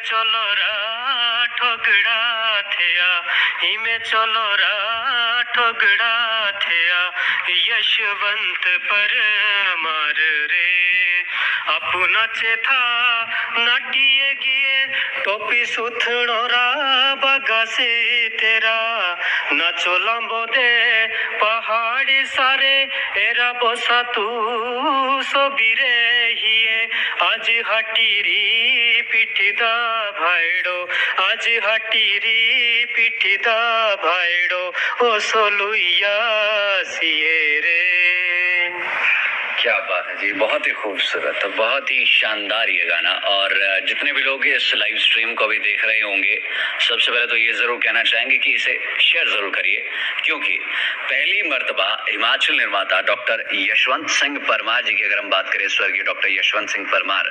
चलो रा ठोगड़ा थया, हिमे चलो रा ठोगड़ा थया, यशवंत परमार रे। आपू नाचे था नाटिए गिए, टोपी सुथड़ोरा बगा से तेरा, नाचो लांबो दे पहाड़ी सारे, एरा बोसा तू सोबीरे हिए। आज हाटीरी पिठीदा भाईडो, आज हाटीरी पिठीदा भाईडो, ओ सोलुया सिए रे। क्या बात है जी, बहुत ही खूबसूरत, बहुत ही शानदार ये गाना। और जितने भी लोग इस लाइव स्ट्रीम को भी देख रहे होंगे, सबसे पहले तो ये जरूर कहना चाहेंगे कि इसे शेयर जरूर करिए, क्योंकि पहली मर्तबा हिमाचल निर्माता डॉक्टर यशवंत सिंह परमार जी की अगर हम बात करें, स्वर्गीय डॉक्टर यशवंत सिंह परमार,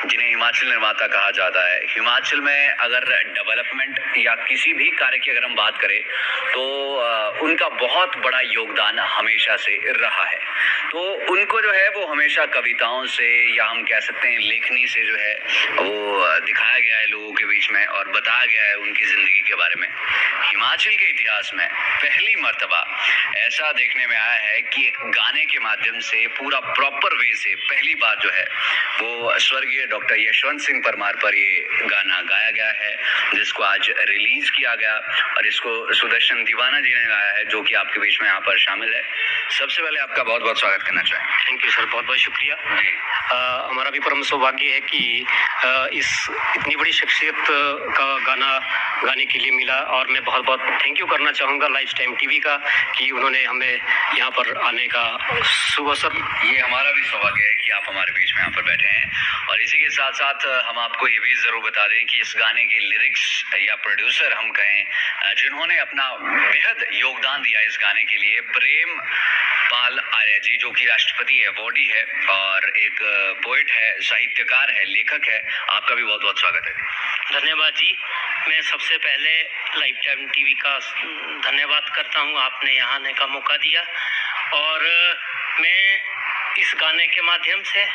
जिन्हें हिमाचल निर्माता कहा जाता है। हिमाचल में अगर डेवलपमेंट या किसी भी कार्य की अगर हम बात करें तो उनका बहुत बड़ा योगदान हमेशा से रहा है। तो उनको जो है वो हमेशा कविताओं से या हम कह सकते हैं लेखनी से जो है वो दिखाया गया है लोगों के बीच में और बताया गया है उनकी जिंदगी के बारे में। हिमाचल के इतिहास में पहली मर्तबा ऐसा देखने में आया है कि एक गाने के माध्यम से पूरा प्रॉपर वे से पहली बार जो है वो स्वर्गीय डॉक्टर यशवंत सिंह परमार पर ये गाना गाया गया है, जिसको आज रिलीज किया गया और इसको सुदर्शन दीवाना जी ने गाया है, जो कि आपके बीच में यहाँ पर शामिल है। सबसे पहले आपका बहुत बहुत स्वागत करना चाहेंगे। थैंक यू सर, बहुत बहुत शुक्रिया। हमारा भी परम सौभाग्य है कि इस इतनी बड़ी शख्सियत का गाना गाने के लिए मिला, और मैं बहुत बहुत थैंक यू करना चाहूँगा लाइव टाइम टीवी का कि उन्होंने हमें यहाँ पर आने का शुभ अवसर। ये हमारा भी सौभाग्य है कि आप हमारे बीच में यहाँ पर बैठे हैं। और इसी के साथ साथ हम आपको ये भी जरूर बता दें कि इस गाने के लिरिक्स या प्रोड्यूसर हम कहें जिन्होंने अपना बेहद योगदान दिया इस गाने के लिए, प्रेम पाल आर्य जी, जो कि राष्ट्रपति अवॉर्डी है और एक पोएट है, साहित्यकार है, लेखक है। आपका भी बहुत बहुत स्वागत है। धन्यवाद जी। मैं सबसे पहले लाइव टाइम टीवी का धन्यवाद करता हूं, आपने यहाँ आने का मौका दिया। और मैं इस गाने के माध्यम से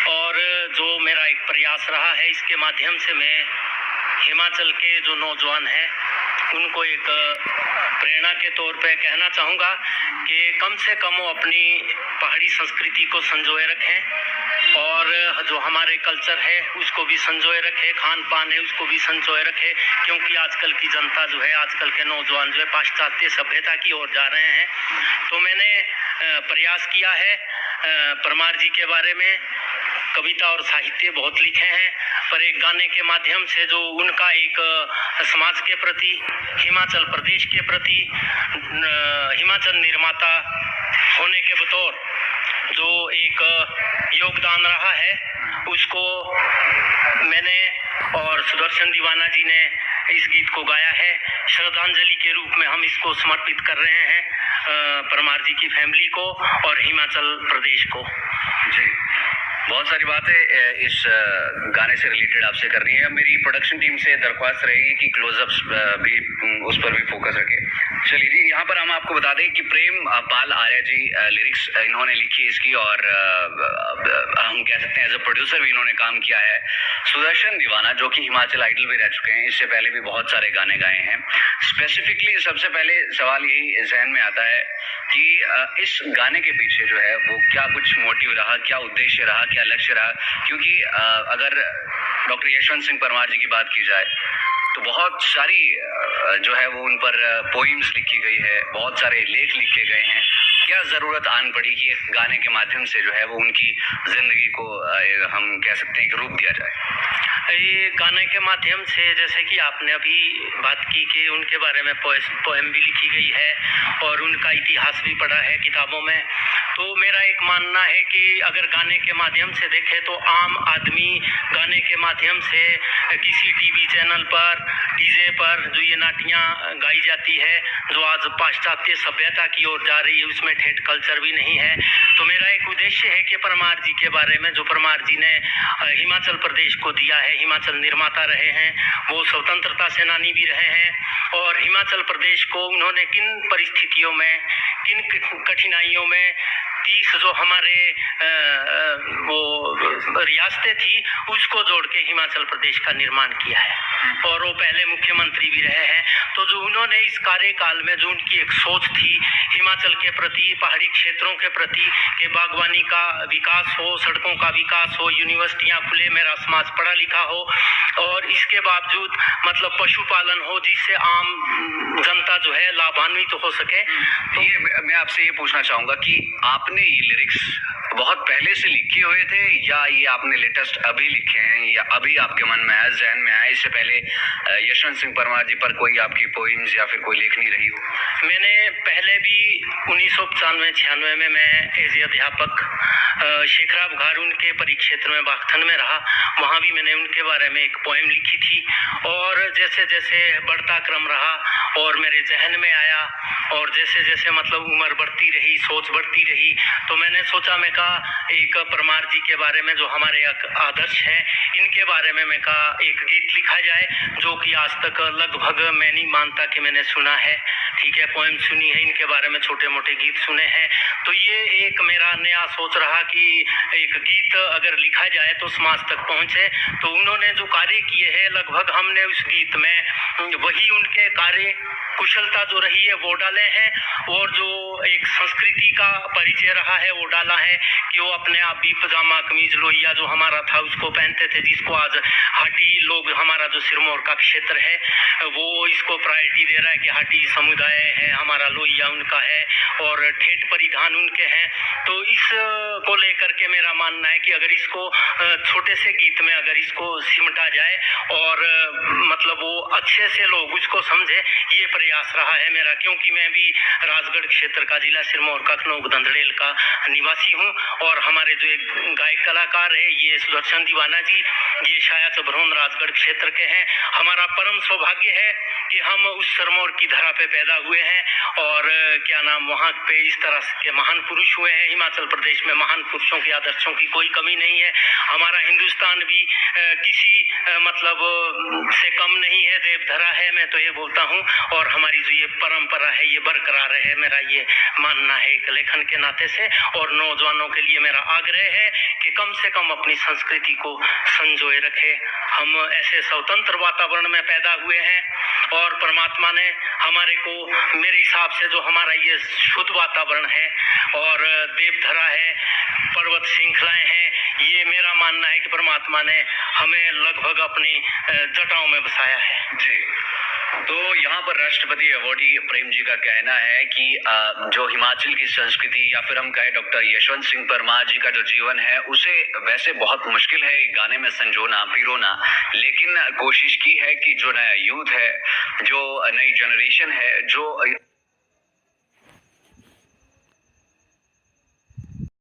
और जो मेरा एक प्रयास रहा है, इसके माध्यम से मैं हिमाचल के जो नौजवान हैं उनको एक प्रेरणा के तौर पे कहना चाहूँगा कि कम से कम वो अपनी पहाड़ी संस्कृति को संजोए रखें और जो हमारे कल्चर है उसको भी संजोए रखें, खान पान है उसको भी संजोए रखें, क्योंकि आजकल की जनता जो है, आजकल के नौजवान जो है पाश्चात्य सभ्यता की ओर जा रहे हैं। तो मैंने प्रयास किया है परमार जी के बारे में, कविता और साहित्य बहुत लिखे हैं, पर एक गाने के माध्यम से जो उनका एक समाज के प्रति, हिमाचल प्रदेश के प्रति, हिमाचल निर्माता होने के बतौर जो एक योगदान रहा है, उसको मैंने और सुदर्शन दीवाना जी ने इस गीत को गाया है। श्रद्धांजलि के रूप में हम इसको समर्पित कर रहे हैं परमार जी की फैमिली को और हिमाचल प्रदेश को। जी, बहुत सारी बातें इस गाने से रिलेटेड आपसे करनी है। मेरी प्रोडक्शन टीम से दरख्वास्त रहेगी कि क्लोजअप्स भी उस पर भी फोकस रखें। चलिए जी, यहाँ पर हम आपको बता दें कि प्रेम पाल आर्य जी लिरिक्स इन्होंने लिखी इसकी, और हम कह सकते हैं एज अ प्रोड्यूसर भी इन्होंने काम किया है। सुदर्शन दीवाना जो कि हिमाचल आइडल भी रह चुके हैं, इससे पहले भी बहुत सारे गाने गाए हैं। स्पेसिफिकली सबसे पहले सवाल यही जहन में आता है कि इस गाने के पीछे जो है वो क्या कुछ मोटिव रहा, क्या उद्देश्य रहा, क्या लक्ष्य रहा? क्योंकि अगर डॉक्टर यशवंत सिंह परमार जी की बात की जाए तो बहुत सारी जो है वो उन पर पोइम्स लिखी गई है, बहुत सारे लेख लिखे गए हैं। क्या ज़रूरत आन पड़ी कि एक गाने के माध्यम से जो है वो उनकी ज़िंदगी को हम कह सकते हैं कि रूप दिया जाए? ये गाने के माध्यम से, जैसे कि आपने अभी बात की कि उनके बारे में पोएम भी लिखी गई है और उनका इतिहास भी पढ़ा है किताबों में, तो मेरा एक मानना है कि अगर गाने के माध्यम से देखें तो आम आदमी गाने के माध्यम से किसी टीवी चैनल पर, डीजे पर जो ये नाटियाँ गाई जाती है, जो आज पाश्चात्य सभ्यता की ओर जा रही है, उसमें ठेठ कल्चर भी नहीं है। तो मेरा एक उद्देश्य है कि परमार जी के बारे में, जो परमार जी ने हिमाचल प्रदेश को दिया है, हिमाचल निर्माता रहे हैं, वो स्वतंत्रता सेनानी भी रहे हैं, और हिमाचल प्रदेश को उन्होंने किन परिस्थितियों में, किन कठिनाइयों में 30 जो हमारे वो रियासतें थी उसको जोड़ के हिमाचल प्रदेश का निर्माण किया है, और वो पहले मुख्यमंत्री भी रहे हैं। तो जो उन्होंने इस कार्यकाल में जो उनकी एक सोच थी हिमाचल के प्रति, पहाड़ी क्षेत्रों के प्रति, कि बागवानी का विकास हो, सड़कों का विकास हो, यूनिवर्सिटियां खुले, मेरा समाज पढ़ा लिखा हो, और इसके बावजूद मतलब पशुपालन हो जिससे आम जनता जो है लाभान्वित हो सके। तो ये मैं आपसे ये पूछना चाहूंगा कि आपने ये लिरिक्स बहुत पहले से लिखे हुए थे या ये आपने लेटेस्ट अभी लिखे हैं, या अभी आपके मन में आया, जहन में आया? इससे पहले यशवंत सिंह परमार जी पर कोई आपकी पोइम्स या फिर कोई लेखनी रही हो? मैंने पहले भी 1995-96 में मैं एज अध्यापक शेखराब घारून के परिक्षेत्र में बागथन में रहा, वहाँ भी मैंने उनके बारे में एक पोएम लिखी थी। और जैसे जैसे बढ़ता क्रम रहा और मेरे जहन में आया, और जैसे जैसे मतलब उम्र बढ़ती रही, सोच बढ़ती रही, तो मैंने सोचा, मैं कहा एक परमार जी के बारे में जो हमारे आदर्श हैं, इनके बारे में मैं कहा एक गीत लिखा जाए, जो कि आज तक लगभग मैं नहीं मानता कि मैंने सुना है। ठीक है, पोएम सुनी है, इनके बारे में छोटे मोटे गीत सुने हैं। तो ये एक मेरा नया सोच रहा कि एक गीत अगर लिखा जाए तो समाज तक पहुंचे। तो उन्होंने जो कार्य किए हैं, लगभग हमने उस गीत में वही उनके कार्य कुशलता जो रही है वो डाले हैं, और जो एक संस्कृति का परिचय रहा है वो डाला है कि वो अपने आप भी पजामा कमीज लोहिया जो हमारा था उसको पहनते थे, जिसको आज हाटी लोग, हमारा जो सिरमौर का क्षेत्र है वो इसको प्रायोरिटी दे रहा है कि हाटी समुदाय है हमारा, लोहिया उनका है और ठेठ परिधान उनके हैं। तो इस को लेकर के मेरा मानना है कि अगर इसको छोटे से गीत में अगर इसको सिमटा जाए और मतलब वो अच्छे से लोग उसको समझे, ये प्रयास रहा है मेरा। क्योंकि मैं भी राजगढ़ क्षेत्र का, जिला सिरमौर का, खनौग दंदड़ेल का निवासी हूँ, और हमारे जो एक गायक कलाकार है ये सुदर्शन दीवाना जी, ये शाया चबरौन राजगढ़ क्षेत्र के हैं। हमारा परम सौभाग्य है कि हम उस सिरमौर की धरा पे पैदा हुए हैं, और क्या नाम, वहाँ पे इस तरह के महान पुरुष हुए हैं। हिमाचल प्रदेश में महान पुरुषों के आदर्शों की कोई कमी नहीं है। हमारा हिंदुस्तान भी किसी मतलब से कम नहीं है, देवधरा है, मैं तो ये बोलता हूँ। और हमारी जो ये परंपरा है ये बरकरार है, मेरा ये मानना है एक लेखन के नाते से। और नौजवानों के लिए मेरा आग्रह है कि कम से कम अपनी संस्कृति को संजोए रखे। हम ऐसे स्वतंत्र वातावरण में पैदा हुए हैं, और परमात्मा ने हमारे को, मेरे हिसाब से जो हमारा ये शुद्ध वातावरण है और देवधरा है, पर्वत श्रृंखलाएं हैं, ये मेरा मानना है कि परमात्मा ने हमें लगभग अपनी जटाओं में बसाया है। जी, तो यहाँ पर राष्ट्रपति अवार्डी प्रेम जी का कहना है कि जो हिमाचल की संस्कृति, या फिर हम कहें डॉक्टर यशवंत सिंह परमार जी का जो जीवन है, उसे वैसे बहुत मुश्किल है गाने में संजोना, पिरोना, लेकिन कोशिश की है कि जो नया यूथ है, जो नई जनरेशन है, जो